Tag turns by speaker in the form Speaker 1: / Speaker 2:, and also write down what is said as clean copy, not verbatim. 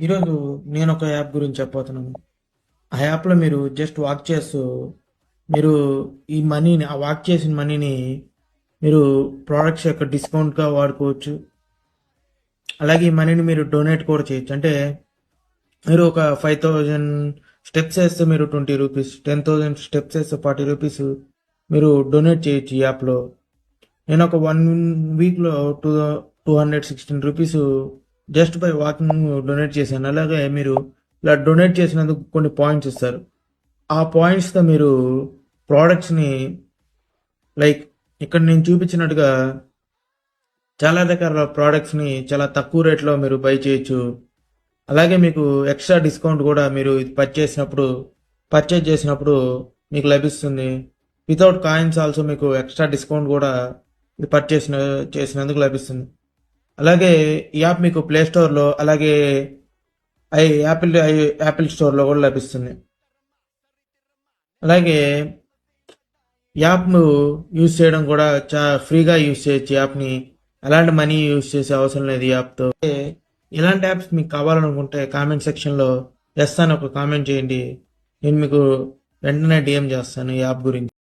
Speaker 1: ఈరోజు నేను ఒక యాప్ గురించి చెప్పబోతున్నాను. ఆ యాప్‌లో మీరు జస్ట్ వాక్ చేస్తూ, మీరు ఈ మనీని ఆ వాక్ చేసిన మనీని మీరు ప్రొడక్ట్స్ యొక్క డిస్కౌంట్‌గా వాడుకోవచ్చు. అలాగే ఈ మనీని మీరు డొనేట్ కూడా చేయొచ్చు. అంటే మీరు ఒక 5000 స్టెప్స్ ఏస్తే మీరు ₹20, 10,000 స్టెప్స్ ఏస్తే ₹40 మీరు డొనేట్ చేయొచ్చు ఈ యాప్‌లో. నేను ఒక 1 వీక్‌లో two ₹216 just by walking donate చేశాను. అలాగే మీరు ఇలా డొనేట్ చేసినందుకు కొన్ని పాయింట్స్ ఇస్తారు. ఆ పాయింట్స్‌తో మీరు ప్రొడక్ట్స్‌ని లైక్ ఇక్కడ నేను చూపించినట్టుగా చాలా రకాల ప్రొడక్ట్స్‌ని చాలా తక్కువ రేట్‌లో మీరు బై చేయొచ్చు. అలాగే మీకు ఎక్స్ట్రా డిస్కౌంట్ కూడా మీరు ఇది పర్చేజ్ చేసినప్పుడు మీకు లభిస్తుంది. వితౌట్ కాయిన్స్ ఆల్సో మీకు ఎక్స్ట్రా డిస్కౌంట్ కూడా ఇది చేసినందుకు లభిస్తుంది. అలాగే ఈ యాప్ మీకు ప్లే స్టోర్‌లో అలాగే యాపిల్ స్టోర్‌లో కూడా లభిస్తుంది. అలాగే యాప్ యూజ్ చేయడం కూడా ఫ్రీగా యూజ్ చేయొచ్చు యాప్‌ని. ఎలాంటి మనీ యూజ్ చేసే అవసరం లేదు ఈ యాప్‌తో. ఇలాంటి యాప్స్ మీకు కావాలనుకుంటే కామెంట్ సెక్షన్‌లో ఎస్ అని ఒక కామెంట్ చేయండి. నేను మీకు వెంటనే డీఎం చేస్తాను ఈ యాప్ గురించి.